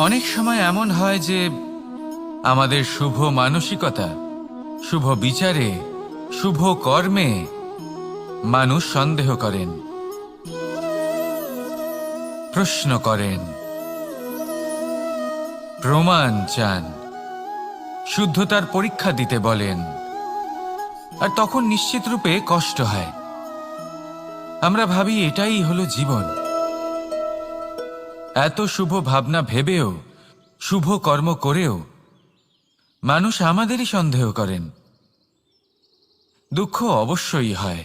অনেক সময় এমন হয় যে আমাদের শুভ মানসিকতা, শুভ বিচারে, শুভ কর্মে মানুষ সন্দেহ করেন, প্রশ্ন করেন, প্রমাণ চান, শুদ্ধতার পরীক্ষা দিতে বলেন, আর তখন নিশ্চিত রূপে কষ্ট হয়। আমরা ভাবি এটাই হলো জীবন। এত শুভ ভাবনা ভেবেও, শুভ কর্ম করেও মানুষ আমাদেরই সন্দেহ করেন। দুঃখ অবশ্যই হয়,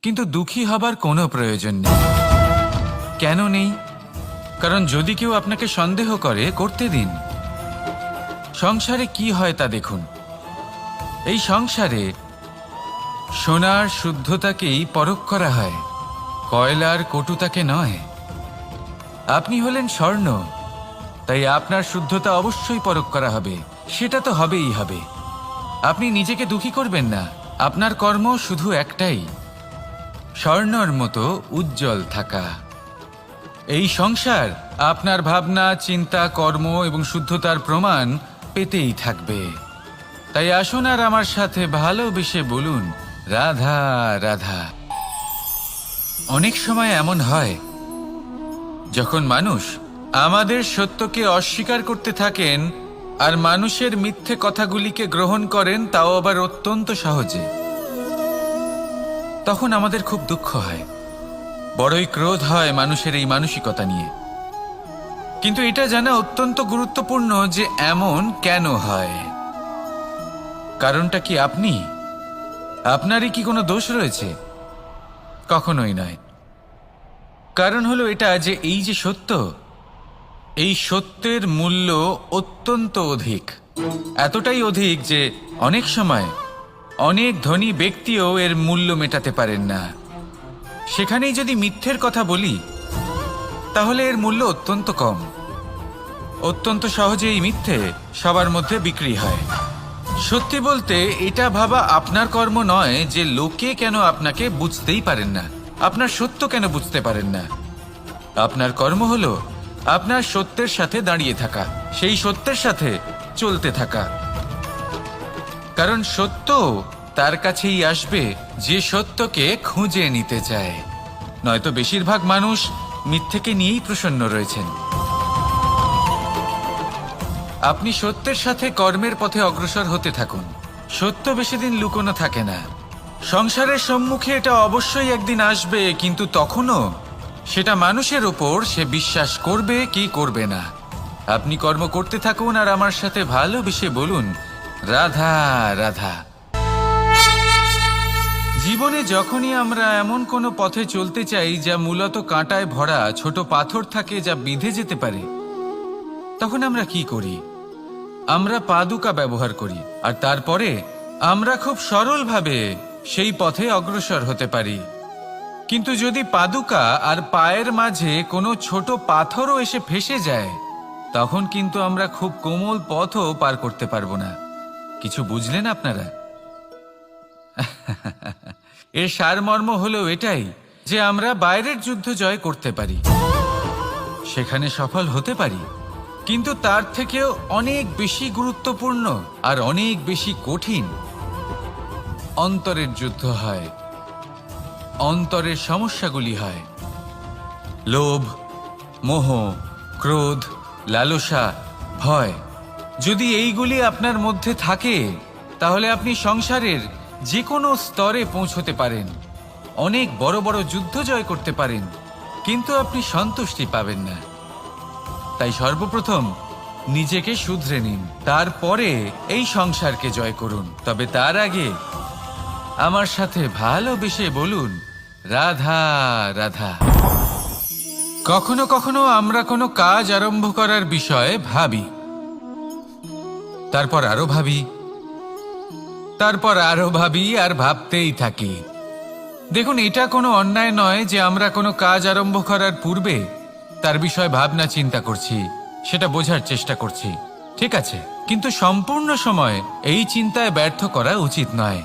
কিন্তু দুঃখী হবার কোনো প্রয়োজন নেই। কেন নেই? কারণ যদি কেউ আপনাকে সন্দেহ করে, করতে দিন। সংসারে কি হয় তা দেখুন। এই সংসারে সোনার শুদ্ধতাকেই পরখ করা হয়, কয়লার কটুতাকে নয়। আপনি হলেন স্বর্ণ, তাই আপনার শুদ্ধতা অবশ্যই পরখ করা হবে। সেটা তো হবেই হবে। আপনি নিজেকে দুঃখী করবেন না। আপনার কর্ম শুধু একটাই, স্বর্ণর মতো উজ্জ্বল থাকা। এই সংসার আপনার ভাবনা, চিন্তা, কর্ম এবং শুদ্ধতার প্রমাণ পেতেই থাকবে। তাই আসুন আর আমার সাথে ভালোবেসে বলুন, রাধা রাধা। অনেক সময় এমন হয় যখন মানুষ আমাদের সত্যকে অস্বীকার করতে থাকেন আর মানুষের মিথ্যে কথাগুলিকে গ্রহণ করেন, তাও আবার অত্যন্ত সহজে। তখন আমাদের খুব দুঃখ হয়, বড়ই ক্রোধ হয় মানুষের এই মানসিকতা নিয়ে। কিন্তু এটা জানা অত্যন্ত গুরুত্বপূর্ণ যে এমন কেন হয়। কারণটা কি আপনি? আপনারই কি কোনো দোষ রয়েছে? কখনোই নয়। কারণ হলো এটা যে এই যে সত্য, এই সত্যের মূল্য অত্যন্ত অধিক। এতটাই অধিক যে অনেক সময় অনেক ধনী ব্যক্তিও এর মূল্য মেটাতে পারেন না। সেখানেই যদি মিথ্যের কথা বলি, তাহলে এর মূল্য অত্যন্ত কম। অত্যন্ত সহজে এই মিথ্যে সবার মধ্যে বিক্রি হয়। সত্যি বলতে এটা ভাবা আপনার কর্ম নয় যে লোকে কেন আপনাকে বুঝতেই পারেন না, আপনার সত্য কেন বুঝতে পারেন না। আপনার কর্ম হলো আপনার সত্যের সাথে দাঁড়িয়ে থাকা, সেই সত্যের সাথে চলতে থাকা। কারণ সত্য তার কাছেই আসবে যে সত্যকে খুঁজে নিতে চায়। নয়তো বেশিরভাগ মানুষ মিথ্যেকে নিয়েই প্রসন্ন রয়েছেন। আপনি সত্যের সাথে কর্মের পথে অগ্রসর হতে থাকুন। সত্য বেশি দিন লুকোনো থাকে না। সংসারের সম্মুখে এটা অবশ্যই একদিন আসবে, কিন্তু তখনও সেটা মানুষের ওপর সে বিশ্বাস করবে কি করবে না। আপনি কর্ম করতে থাকুন আর আমার সাথে ভালোবেসে বলুন, রাধা রাধা। জীবনে যখনই আমরা এমন কোনো পথে চলতে চাই যা মূলত কাঁটায় ভরা, ছোট পাথর থাকে যা বিঁধে যেতে পারে, তখন আমরা কি করি? আমরা পাদুকা ব্যবহার করি, আর তারপরে আমরা খুব সরলভাবে সেই পথে অগ্রসর হতে পারি। কিন্তু যদি পাদুকা আর পায়ের মাঝে কোনো ছোট পাথরও এসে ফেঁসে যায়, তখন কিন্তু আমরা খুব কোমল পথও পার করতে পারবো না। কিছু বুঝলেন আপনারা? এর সারমর্ম হলো এটাই যে আমরা বাইরের যুদ্ধ জয় করতে পারি, সেখানে সফল হতে পারি, কিন্তু তার থেকেও অনেক বেশি গুরুত্বপূর্ণ আর অনেক বেশি কঠিন অন্তরের যুদ্ধ হয়। অন্তরের সমস্যাগুলি হয় লোভ, মোহ, ক্রোধ, লালসা, ভয়। যদি এইগুলি আপনার মধ্যে থাকে, তাহলে আপনি সংসারের যে কোনো স্তরে পৌঁছতে পারেন, অনেক বড় বড় যুদ্ধ জয় করতে পারেন, কিন্তু আপনি সন্তুষ্টি পাবেন না। তাই সর্বপ্রথম নিজেকে শুধরে নিন, তারপরে এই সংসারকে জয় করুন। তবে তার আগে আমার সাথে ভালোবেসে বলুন, রাধা রাধা। কখনো কখনো আমরা কোনো কাজ আরম্ভ করার বিষয়ে ভাবি, তারপর আরো ভাবি, তারপর আরো ভাবি, আর ভাবতেই থাকি। দেখুন, এটা কোনো অন্যায় নয় যে আমরা কোনো কাজ আরম্ভ করার পূর্বে তার বিষয়ে ভাবনা চিন্তা করছি, সেটা বোঝার চেষ্টা করছি, ঠিক আছে। কিন্তু সম্পূর্ণ সময় এই চিন্তায় ব্যর্থ করা উচিত নয়।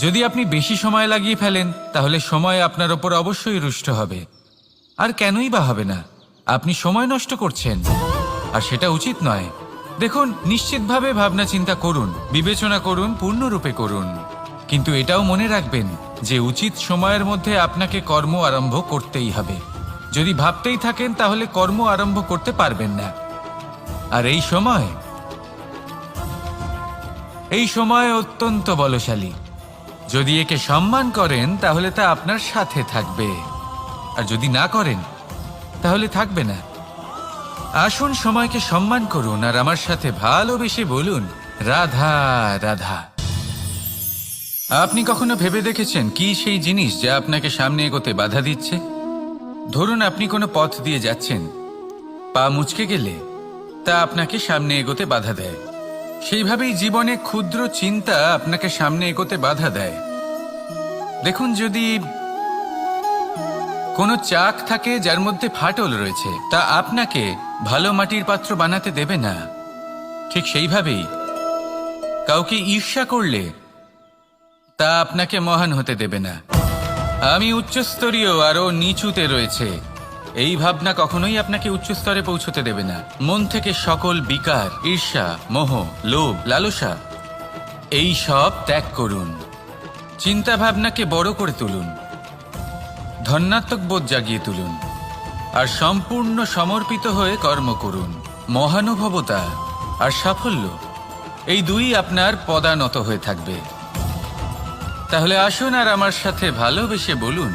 যদি আপনি বেশি সময় লাগিয়ে ফেলেন, তাহলে সময় আপনার ওপর অবশ্যই রুষ্ট হবে। আর কেনই বা হবে না? আপনি সময় নষ্ট করছেন। আর সেটা উচিত নয়। দেখুন, নিশ্চিতভাবে ভাবনা চিন্তা করুন, বিবেচনা করুন, পূর্ণরূপে করুন, কিন্তু এটাও মনে রাখবেন যে উচিত সময়ের মধ্যে আপনাকে কর্ম আরম্ভ করতেই হবে। যদি ভাবতেই থাকেন তাহলে কর্ম আরম্ভ করতে পারবেন না। আর এই সময় অত্যন্ত বলশালী। যদি একে সম্মান করেন তাহলে তা আপনার সাথে থাকবে, আর যদি না করেন তাহলে থাকবে না। আসুন সময়কে সম্মান করুন আর আমার সাথে ভালোবেসে বলুন, রাধা রাধা। আপনি কখনো ভেবে দেখেছেন কি সেই জিনিস যা আপনাকে সামনে এগোতে বাধা দিচ্ছে? ধরুন আপনি কোনো পথ দিয়ে যাচ্ছেন, পা মুচকে গেলে তা আপনাকে সামনে এগোতে বাধা দেয়। সেইভাবেই জীবনে ক্ষুদ্র চিন্তা আপনাকে সামনে এগোতে বাধা দেয়। দেখুন, যদি কোনো চাক থাকে যার মধ্যে ফাটল রয়েছে, তা আপনাকে ভালো মাটির পাত্র বানাতে দেবে না। ঠিক সেইভাবেই কাউকে ঈর্ষা করলে তা আপনাকে মহান হতে দেবে না। আমি উচ্চস্তরীয় আরো নিচুতে রয়েছে, এই ভাবনা কখনোই আপনাকে উচ্চ স্তরে পৌঁছতে দেবে না। মন থেকে সকল বিকার, ঈর্ষা, মোহ, লোভ, লালসা এই সব ত্যাগ করুন। চিন্তা ভাবনাকে বড় করে তুলুন, ধন্যাত্মক বোধ জাগিয়ে তুলুন, আর সম্পূর্ণ সমর্পিত হয়ে কর্ম করুন। মহানুভবতা আর সাফল্য এই দুই আপনার পদানত হয়ে থাকবে। তাহলে আসুন আর আমার সাথে ভালোবেসে বলুন,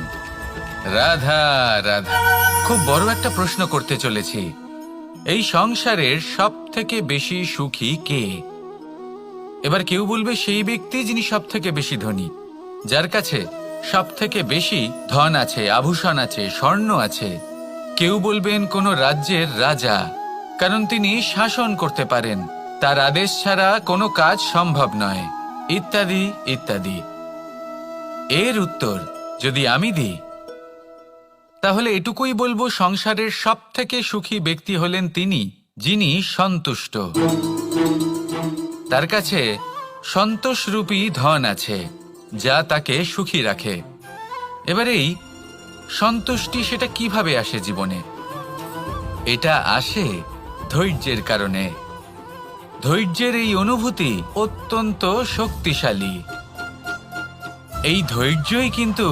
রাধা রাধা। খুব বড় একটা প্রশ্ন করতে চলেছি, এই সংসারের সব থেকে বেশি সুখী কে? এবার কেউ বলবে সেই ব্যক্তি যিনি সব থেকে বেশি ধনী, যার কাছে সব থেকে বেশি ধন আছে, আভূষণ আছে, স্বর্ণ আছে। কেউ বলবেন কোনো রাজ্যের রাজা, কারণ তিনি শাসন করতে পারেন, তার আদেশ ছাড়া কোনো কাজ সম্ভব নয়, ইত্যাদি ইত্যাদি। এর উত্তর যদি আমি দিই তাহলে এটুকুই বলবো, সংসারের সব থেকে সুখী ব্যক্তি হলেন তিনি যিনি সন্তুষ্ট। তার কাছে সন্তোষরূপী ধন আছে যা তাকে সুখী রাখে। এবার এই সন্তুষ্টি সেটা কিভাবে আসে জীবনে? এটা আসে ধৈর্যের কারণে। ধৈর্যের এই অনুভূতি অত্যন্ত শক্তিশালী। এই ধৈর্যই কিন্তু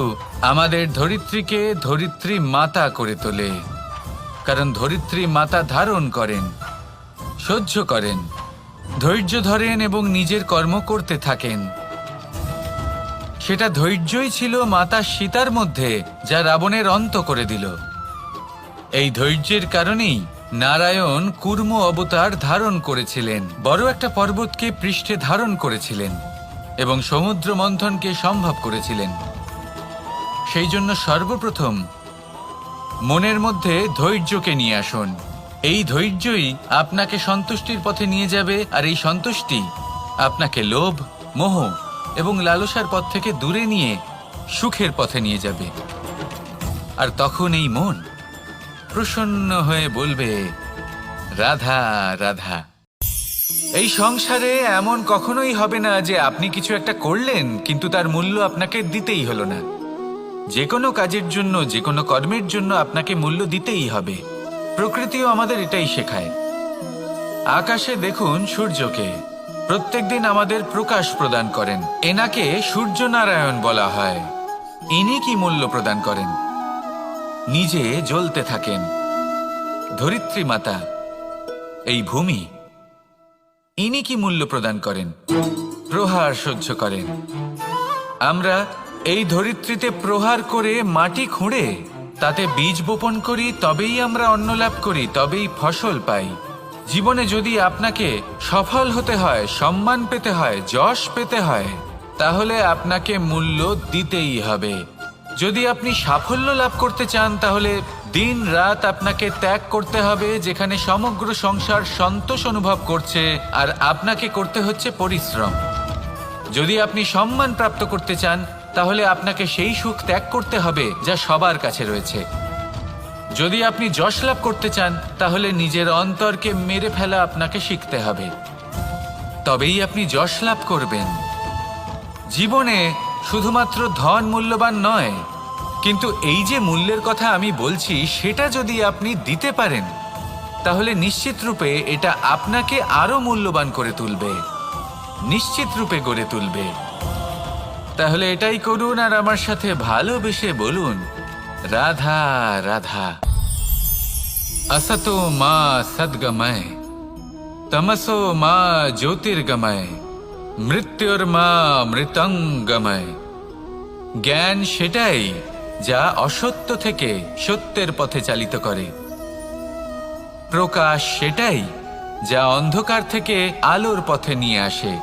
আমাদের ধরিত্রীকে ধরিত্রী মাতা করে তোলে, কারণ ধরিত্রী মাতা ধারণ করেন, সহ্য করেন, ধৈর্য ধরেন এবং নিজের কর্ম করতে থাকেন। সেটা ধৈর্যই ছিল মাতা সীতার মধ্যে, যা রাবণের অন্ত করে দিল। এই ধৈর্যের কারণেই নারায়ণ কুর্ম অবতার ধারণ করেছিলেন, বড় একটা পর্বতকে পৃষ্ঠে ধারণ করেছিলেন এবং সমুদ্র মন্থনকে সম্ভব করেছিলেন। সেই জন্য সর্বপ্রথম মনের মধ্যে ধৈর্যকে নিয়ে আসুন। এই ধৈর্যই আপনাকে সন্তুষ্টির পথে নিয়ে যাবে, আর এই সন্তুষ্টি আপনাকে লোভ, মোহ এবং লালসার পথ থেকে দূরে নিয়ে সুখের পথে নিয়ে যাবে। আর তখন এই মন প্রসন্ন হয়ে বলবে, রাধা রাধা। এই সংসারে এমন কখনোই হবে না যে আপনি কিছু একটা করলেন কিন্তু তার মূল্য আপনাকে দিতেই হলো না। যে কোনো কাজের জন্য, যে কোনো কর্মের জন্য আপনাকে মূল্য দিতেই হবে। প্রকৃতিও আমাদের এটাই শেখায়। আকাশে দেখুন সূর্যকে, প্রত্যেকদিন আমাদের প্রকাশ প্রদান করেন। এনাকে সূর্যনারায়ণ বলা হয়। ইনি কি মূল্য প্রদান করেন? নিজে জ্বলতে থাকেন। ধরিত্রী মাতা, এই ভূমি, ইনি কি মূল্য প্রদান করেন? প্রহার সহ্য করেন। আমরা এই ধরিত্রীতে প্রহার করে মাটি খুঁড়ে তাতে বীজ বপন করি, তবেই আমরা অন্ন লাভ করি, তবেই ফসল পাই। জীবনে যদি আপনাকে সফল হতে হয়, সম্মান পেতে হয়, যশ পেতে হয়, তাহলে আপনাকে মূল্য দিতেই হবে। যদি আপনি সাফল্য লাভ করতে চান তাহলে দিন রাত আপনাকে ত্যাগ করতে হবে, যেখানে সমগ্র সংসার সন্তোষ অনুভব করছে, আর আপনাকে করতে হচ্ছে পরিশ্রম। যদি আপনি সম্মান প্রাপ্ত করতে চান তাহলে আপনাকে সেই সুখ ত্যাগ করতে হবে যা সবার কাছে রয়েছে। যদি আপনি যশ লাভ করতে চান তাহলে নিজের অন্তরকে মেরে ফেলা আপনাকে শিখতে হবে, তবেই আপনি যশ লাভ করবেন। জীবনে শুধুমাত্র ধন মূল্যবান নয়, কিন্তু এই যে মূল্যের কথা আমি বলছি সেটা যদি আপনি দিতে পারেন তাহলে নিশ্চিত রূপে এটা আপনাকে আরো মূল্যবান করে তুলবে, নিশ্চিত রূপে গড়ে তুলবে। তাহলে এটাই করুন আর আমার সাথে ভালোবেসে বলুন, রাধা রাধা। असतो मा सद्गमय, तमसो मा ज्योतिर्गमय, মৃত্যুর্মা মৃতঙ্গময়। জ্ঞান সেটাই যা অসত্য থেকে সত্যের পথে চালিত করে, প্রকাশ সেটাই যা অন্ধকার থেকে আলোর পথে নিয়ে আসে,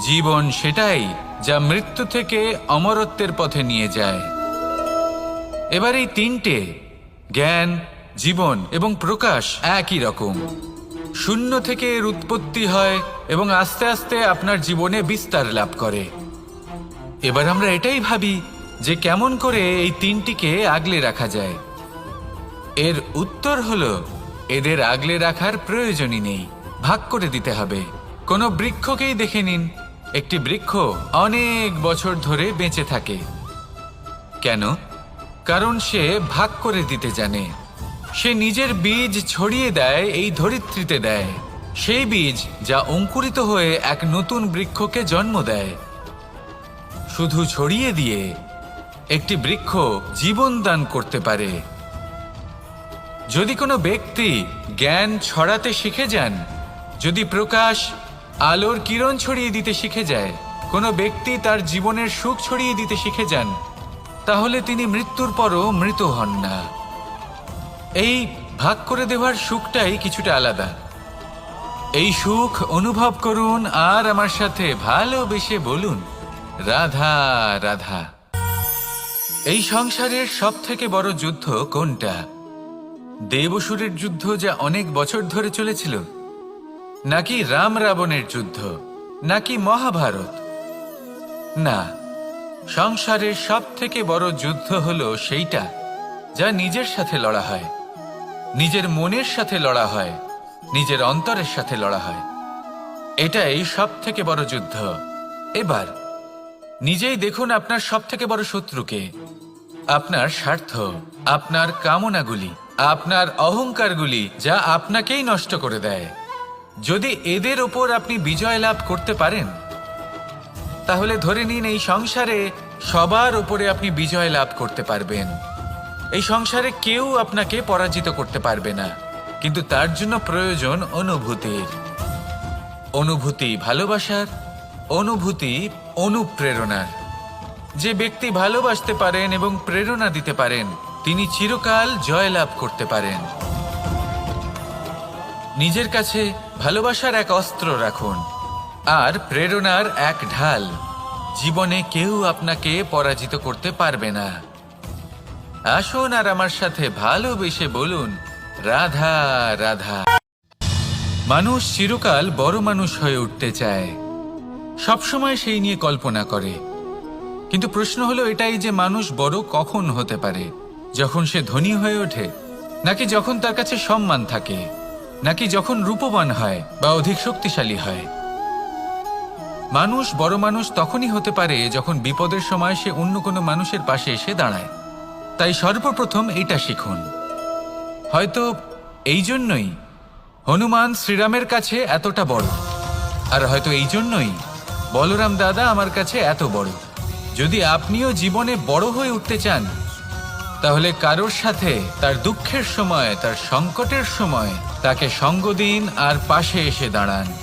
জীবন সেটাই যা মৃত্যু থেকে অমরত্বের পথে নিয়ে যায়। এবার এই তিনটে, জ্ঞান, জীবন এবং প্রকাশ, একই রকম। শূন্য থেকে এর উৎপত্তি হয় এবং আস্তে আস্তে আপনার জীবনে বিস্তার লাভ করে। এবার আমরা এটাই ভাবি যে কেমন করে এই তিনটিকে আগলে রাখা যায়। এর উত্তর হলো, এদের আগলে রাখার প্রয়োজনই নেই, ভাগ করে দিতে হবে। কোনো বৃক্ষকেই দেখে নিন, একটি বৃক্ষ অনেক বছর ধরে বেঁচে থাকে। কেন? কারণ সে ভাগ করে দিতে জানে। সে নিজের বীজ ছড়িয়ে দেয়, এই ধরিত্রীতে দেয়, সেই বীজ যা অঙ্কুরিত হয়ে এক নতুন বৃক্ষকে জন্ম দেয়। শুধু ছড়িয়ে দিয়ে একটি বৃক্ষ জীবন দান করতে পারে। যদি কোনো ব্যক্তি জ্ঞান ছড়াতে শিখে যান, যদি প্রকাশ, আলোর কিরণ ছড়িয়ে দিতে শিখে যায়, কোনো ব্যক্তি তার জীবনের সুখ ছড়িয়ে দিতে শিখে যান, তাহলে তিনি মৃত্যুর পরও মৃত হন না। এই ভাগ করে দেওয়ার সুখটাই কিছুটা আলাদা। এই সুখ অনুভব করুন আর আমার সাথে ভালোবেসে বলুন, রাধা রাধা। এই সংসারের সব থেকে বড় যুদ্ধ কোনটা? দেব-অসুরের যুদ্ধ যা অনেক বছর ধরে চলেছিল, নাকি রাম রাবণের যুদ্ধ, নাকি মহাভারত? না, সংসারের সব থেকে বড় যুদ্ধ হলো সেইটা যা নিজের সাথে লড়া হয়, নিজের মনের সাথে লড়া হয়, নিজের অন্তরের সাথে লড়া হয়। এটাই সব থেকে বড় যুদ্ধ। এবার নিজেই দেখুন আপনার সব থেকে বড় শত্রুকে। আপনার স্বার্থ, আপনার কামনাগুলি, আপনার অহংকারগুলি, যা আপনাকেই নষ্ট করে দেয়। যদি এদের ওপর আপনি বিজয় লাভ করতে পারেন, তাহলে ধরে নিন এই সংসারে সবার ওপরে আপনি বিজয় লাভ করতে পারবেন। এই সংসারে কেউ আপনাকে পরাজিত করতে পারবে না। কিন্তু তার জন্য প্রয়োজন অনুভূতির। অনুভূতি ভালোবাসার, অনুভূতি অনুপ্রেরণার। যে ব্যক্তি ভালোবাসতে পারেন এবং প্রেরণা দিতে পারেন, তিনি চিরকাল জয়লাভ করতে পারেন। নিজের কাছে ভালোবাসার এক অস্ত্র রাখুন আর প্রেরণার এক ঢাল। জীবনে কেউ আপনাকে পরাজিত করতে পারবে না। আসুন আর আমার সাথে ভালোবেসে বলুন, রাধা রাধা। মানুষ চিরকাল বড় মানুষ হয়ে উঠতে চায়, সবসময় সেই নিয়ে কল্পনা করে। কিন্তু প্রশ্ন হলো এটাই যে মানুষ বড় কখন হতে পারে? যখন সে ধনী হয়ে ওঠে, নাকি যখন তার কাছে সম্মান থাকে, নাকি যখন রূপবান হয় বা অধিক শক্তিশালী হয়? মানুষ বড় মানুষ তখনই হতে পারে যখন বিপদের সময় সে অন্য কোনো মানুষের পাশে এসে দাঁড়ায়। তাই সর্বপ্রথম এটা শিখুন। হয়তো এই জন্যই হনুমান শ্রীরামের কাছে এতটা বড়, আর হয়তো এই জন্যই বলরাম দাদা আমার কাছে এত বড়। যদি আপনিও জীবনে বড় হয়ে উঠতে চান, তাহলে কারোর সাথে তার দুঃখের সময়, তার সংকটের সময় তাকে সঙ্গ দিন আর পাশে এসে দাঁড়ান।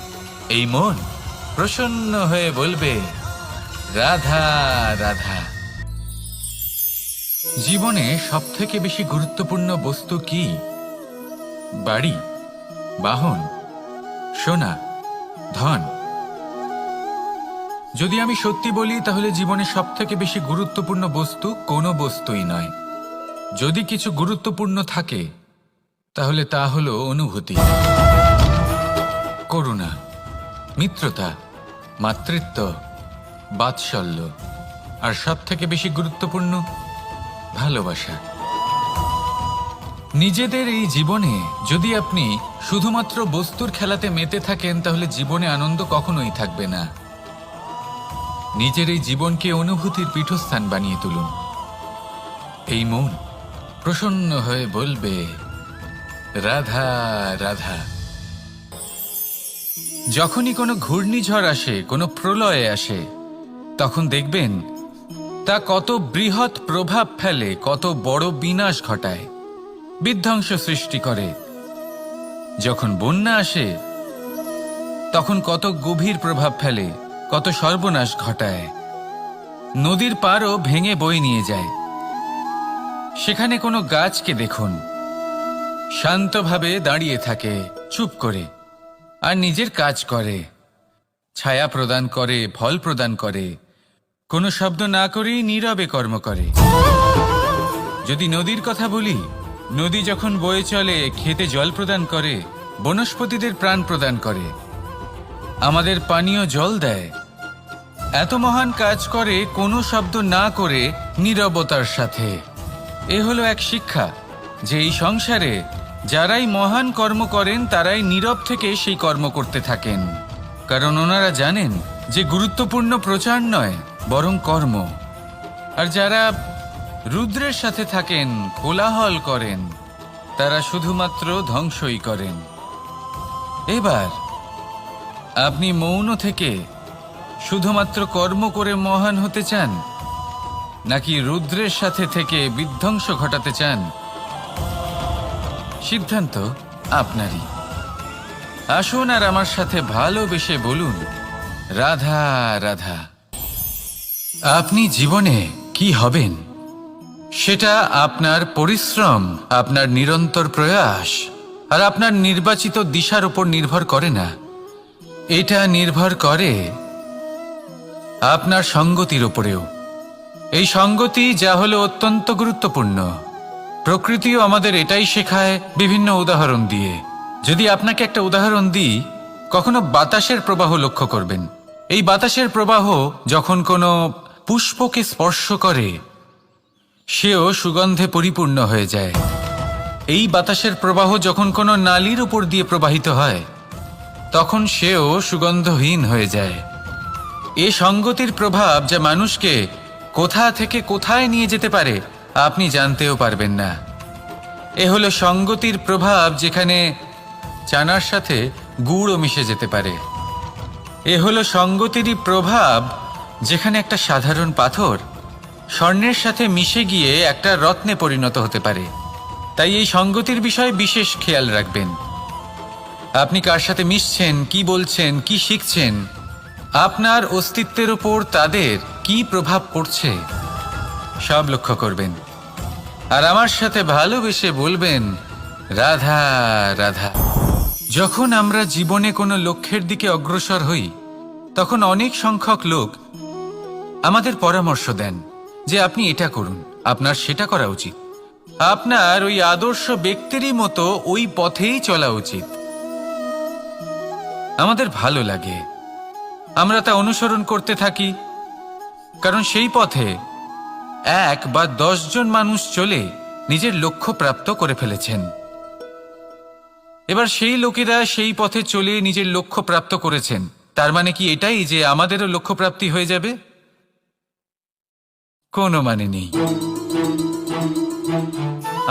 এই মন প্রসন্ন হয়ে বলবে, রাধা রাধা। জীবনে সবথেকে বেশি গুরুত্বপূর্ণ বস্তু কি? বাড়ি, বাহন, সোনা, ধন। যদি আমি সত্যি বলি, তাহলে জীবনে সবথেকে বেশি গুরুত্বপূর্ণ বস্তু কোনো বস্তুই নয়। যদি কিছু গুরুত্বপূর্ণ থাকে, তাহলে তা হলো অনুভূতি, করুণা, মিত্রতা, মাতৃত্ব, বাৎসল্য, আর সবথেকে বেশি গুরুত্বপূর্ণ ভালোবাসা। নিজেদের এই জীবনে যদি আপনি শুধুমাত্র বস্তুর খেলাতে মেতে থাকেন, তাহলে জীবনে আনন্দ কখনোই থাকবে না। নিজের এই জীবনকে অনুভূতির পীঠস্থান বানিয়ে তুলুন। এই মন প্রসন্ন হয়ে বলবে, রাধা রাধা। যখনই কোনো ঘূর্ণিঝড় আসে, কোনো প্রলয়ে আসে, তখন দেখবেন তা কত বৃহৎ প্রভাব ফেলে, কত বড় বিনাশ ঘটায়, বিধ্বংস সৃষ্টি করে। যখন বন্যা আসে তখন কত গভীর প্রভাব ফেলে, কত সর্বনাশ ঘটায়। নদীর পাড়ও ভেঙে বয়ে নিয়ে যায়। সেখানে কোনো গাছকে দেখুন, শান্তভাবে দাঁড়িয়ে থাকে চুপ করে, আর নিজের কাজ করে, ছায়া প্রদান করে, ফল প্রদান করে, কোনো শব্দ না করেই নীরবে কর্ম করে। যদি নদীর কথা বলি, নদী যখন বয়ে চলে খেতে জল প্রদান করে, বনস্পতিদের প্রাণ প্রদান করে, আমাদের পানীয় জল দেয়। এত মহান কাজ করে কোনো শব্দ না করে, নীরবতার সাথে। এ হলো এক শিক্ষা যে এই সংসারে যারাই মহান কর্ম করেন তারাই নীরব থেকে সেই কর্ম করতে থাকেন, কারণ ওনারা জানেন যে গুরুত্বপূর্ণ প্রচার নয় বরং কর্ম। আর যারা রুদ্রের সাথে থাকেন, কোলাহল করেন, তারা শুধুমাত্র ধ্বংসই করেন। এবার আপনি মৌন থেকে শুধুমাত্র কর্ম করে মহান হতে চান, নাকি রুদ্রের সাথে থেকে বিধ্বংস ঘটাতে চান? সিদ্ধান্ত আপনারই। আসুন আর আমার সাথে ভালোবেসে বলুন, রাধা রাধা। আপনি জীবনে কি হবেন সেটা আপনার পরিশ্রম, আপনার নিরন্তর প্রয়াস আর আপনার নির্বাচিত দিশার উপর নির্ভর করে না। এটা নির্ভর করে আপনার সঙ্গতির উপরেও। এই সঙ্গতি যা হলো অত্যন্ত গুরুত্বপূর্ণ। প্রকৃতিও আমাদের এটাই শেখায় বিভিন্ন উদাহরণ দিয়ে। যদি আপনাকে একটা উদাহরণ দিই, কখনো বাতাসের প্রবাহ লক্ষ্য করবেন। এই বাতাসের প্রবাহ যখন কোনো পুষ্পকে স্পর্শ করে, সেও সুগন্ধে পরিপূর্ণ হয়ে যায়। এই বাতাসের প্রবাহ যখন কোনো নালীর উপর দিয়ে প্রবাহিত হয়, তখন সেও সুগন্ধহীন হয়ে যায়। এ সঙ্গতির প্রভাব যা মানুষকে কোথা থেকে কোথায় নিয়ে যেতে পারে আপনি জানতেও পারবেন না। এ হলো সঙ্গতির প্রভাব, যেখানে চানার সাথে গুড়ও মিশে যেতে পারে। এ হলো সঙ্গতিরই প্রভাব, যেখানে একটা সাধারণ পাথর স্বর্ণের সাথে মিশে গিয়ে একটা রত্নে পরিণত হতে পারে। তাই এই সঙ্গতির বিষয়ে বিশেষ খেয়াল রাখবেন। আপনি কার সাথে মিশছেন, কি বলছেন, কি শিখছেন, আপনার অস্তিত্বের উপর তাদের কি প্রভাব পড়ছে, সব লক্ষ্য করবেন। আর আমার সাথে ভালোবেসে বলবেন, রাধা রাধা। যখন আমরা জীবনে কোনো লক্ষ্যের দিকে অগ্রসর হই, তখন অনেক সংখ্যক লোক আমাদের পরামর্শ দেন যে আপনি এটা করুন, আপনার সেটা করা উচিত, আপনার ওই আদর্শ ব্যক্তিরই মতো ওই পথেই চলা উচিত। আমাদের ভালো লাগে, আমরা তা অনুসরণ করতে থাকি, কারণ সেই পথে 1 বা 10 জন মানুষ চলে নিজের লক্ষ্য প্রাপ্ত করে ফেলেছেন। এবার সেই লোকেরা সেই পথে চলে নিজের লক্ষ্য প্রাপ্ত করেছেন, তার মানে কি এটাই যে আমাদেরও লক্ষ্য প্রাপ্তি হয়ে যাবে? কোনো মানে নেই।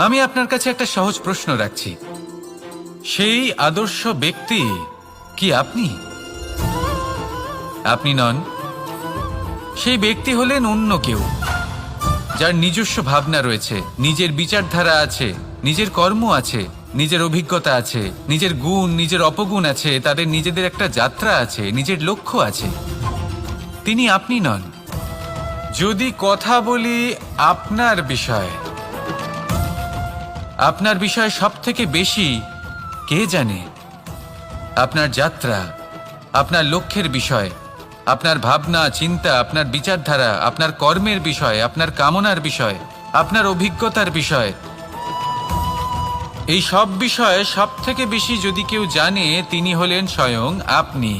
আমি আপনার কাছে একটা সহজ প্রশ্ন রাখছি, সেই আদর্শ ব্যক্তি কি আপনি? আপনি নন। সেই ব্যক্তি হলেন অন্য কেউ, যার নিজস্ব ভাবনা রয়েছে, নিজের বিচারধারা আছে, নিজের কর্ম আছে, নিজের অভিজ্ঞতা আছে, নিজের গুণ, নিজের অপগুণ আছে, তাদের নিজেদের একটা যাত্রা আছে, নিজের লক্ষ্য আছে। তিনি আপনি নন। যদি কথা বলি আপনার বিষয়ে, আপনার বিষয়ে সব থেকে বেশি কে জানে? আপনার যাত্রা, আপনার লক্ষ্যের বিষয়, আপনার ভাবনা চিন্তা, আপনার বিচারধারা, আপনার কর্মের বিষয়, আপনার কামনার বিষয়, আপনার অভিজ্ঞতার বিষয়, এই সব বিষয়ে সব থেকে বেশি যদি কেউ জানে, তিনি হলেন স্বয়ং আপনি।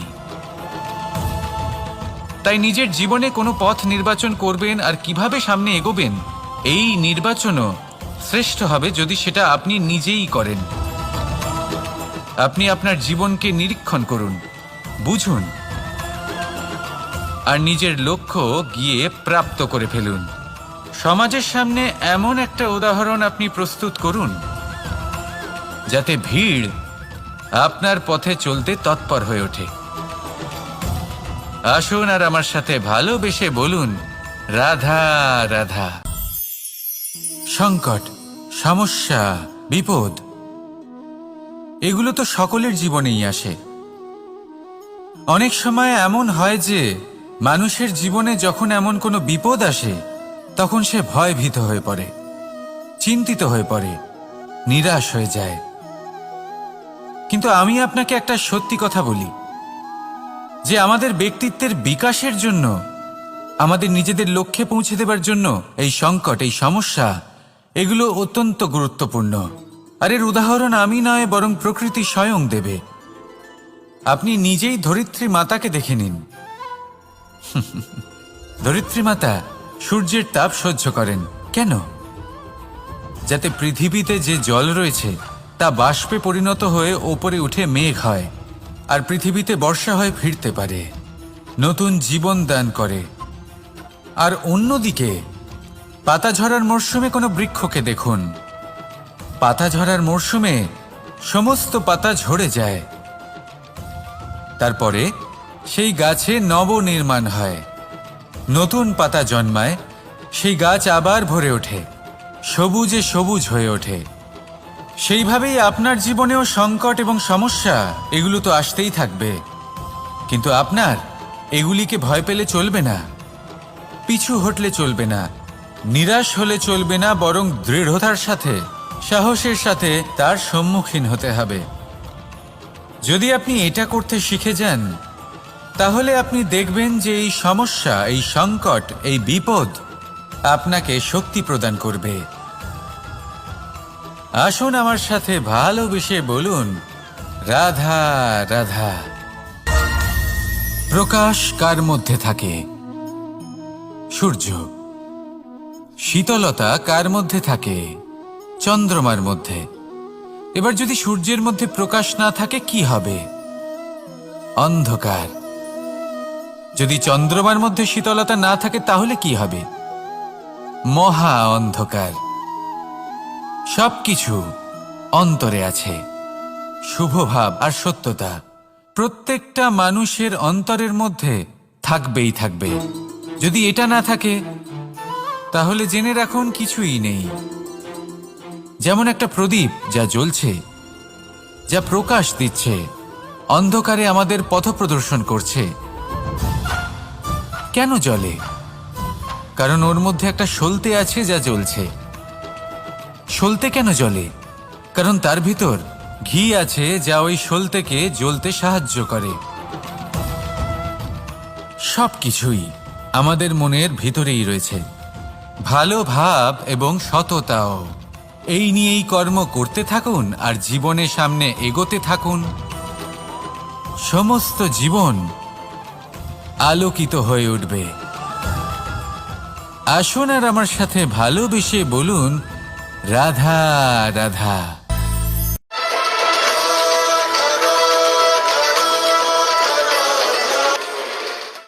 তাই নিজের জীবনে কোনো পথ নির্বাচন করবেন আর কিভাবে সামনে এগোবেন, এই নির্বাচনও শ্রেষ্ঠ হবে যদি সেটা আপনি নিজেই করেন। আপনি আপনার জীবনকে নিরীক্ষণ করুন, বুঝুন, আর নিজের লক্ষ্য গিয়ে প্রাপ্ত করে ফেলুন। সমাজের সামনে এমন একটা উদাহরণ আপনি প্রস্তুত করুন যাতে ভিড় আপনার পথে চলতে তৎপর হয়ে ওঠে। আসুন আর আমার সাথে ভালোবেসে বলুন, রাধা রাধা। সংকট, সমস্যা, বিপদ এগুলো তো সকলের জীবনেই আসে। অনেক সময় এমন হয় যে মানুষের জীবনে যখন এমন কোনো বিপদ আসে তখন সে ভয়ভীত হয়ে পড়ে, চিন্তিত হয়ে পড়ে, নিরাশ হয়ে যায়। কিন্তু আমি আপনাকে একটা সত্যি কথা বলি যে আমাদের ব্যক্তিত্বের বিকাশের জন্য, আমাদের নিজেদের লক্ষ্যে পৌঁছে দেবার জন্য এই সংকট, এই সমস্যা এগুলো অত্যন্ত গুরুত্বপূর্ণ। আর এর উদাহরণ আমি নয়, বরং প্রকৃতি স্বয়ং দেবে। আপনি নিজেই ধরিত্রী মাতাকে দেখে নিন। ধরিত্রী মাতা সূর্যের তাপ সহ্য করেন কেন? যাতে পৃথিবীতে যে জল রয়েছে তা বাষ্পে পরিণত হয়ে ওপরে উঠে মেঘ হয়, আর পৃথিবীতে বর্ষা হয়ে ফিরতে পারে, নতুন জীবন দান করে। আর অন্যদিকে পাতা ঝরার মরশুমে কোনো বৃক্ষকে দেখুন, পাতা ঝরার মরশুমে সমস্ত পাতা ঝরে যায়, তারপরে সেই গাছে নবনির্মাণ হয়, নতুন পাতা জন্মায়, সেই গাছ আবার ভরে ওঠে, সবুজে সবুজ হয়ে ওঠে। সেইভাবেই আপনার জীবনেও সংকট এবং সমস্যা এগুলো তো আসতেই থাকবে, কিন্তু আপনার এগুলিকে ভয় পেলে চলবে না, পিছু হটলে চলবে না, নিরাশ হলে চলবে না, বরং দৃঢ়তার সাথে, সাহসের সাথে তার সম্মুখীন হতে হবে। যদি আপনি এটা করতে শিখে যান তাহলে আপনি দেখবেন যে এই সমস্যা, এই সংকট, এই বিপদ আপনাকে শক্তি প্রদান করবে। আসুন আমার সাথে ভালোবেসে বলুন, রাধা রাধা। প্রকাশ কার মধ্যে থাকে? সূর্য। শীতলতা কার মধ্যে থাকে? চন্দ্রমার মধ্যে। এবার যদি সূর্যের মধ্যে প্রকাশ না থাকে কি হবে? অন্ধকার। যদি চন্দ্রমার মধ্যে শীতলতা না থাকে তাহলে কি হবে? মহা অন্ধকার। সবকিছু অন্তরে আছে, শুভভাব আর সত্যতা প্রত্যেকটা মানুষের অন্তরের মধ্যে থাকবেই থাকবে। যদি এটা না থাকে তাহলে জেনে রাখুন কিছুই নেই। যেমন একটা প্রদীপ যা জ্বলছে, যা প্রকাশ দিচ্ছে, অন্ধকারে আমাদের পথ প্রদর্শন করছে। কেন জ্বলে? কারণ ওর মধ্যে একটা সলতে আছে যা জ্বলছে। সলতে কেন জ্বলে? কারণ তার ভিতর ঘি আছে যা ওই সলতেকে জ্বলতে সাহায্য করে। সবকিছুই আমাদের মনের ভিতরেই রয়েছে, ভালো ভাব এবং সততাও। এই নিয়েই কর্ম করতে থাকুন আর জীবনের সামনে এগোতে থাকুন। সমস্ত জীবন আলোকিত হয়ে উঠবে। আসুন আর আমার সাথে ভালোবেসে বলুন, রাধা রাধা।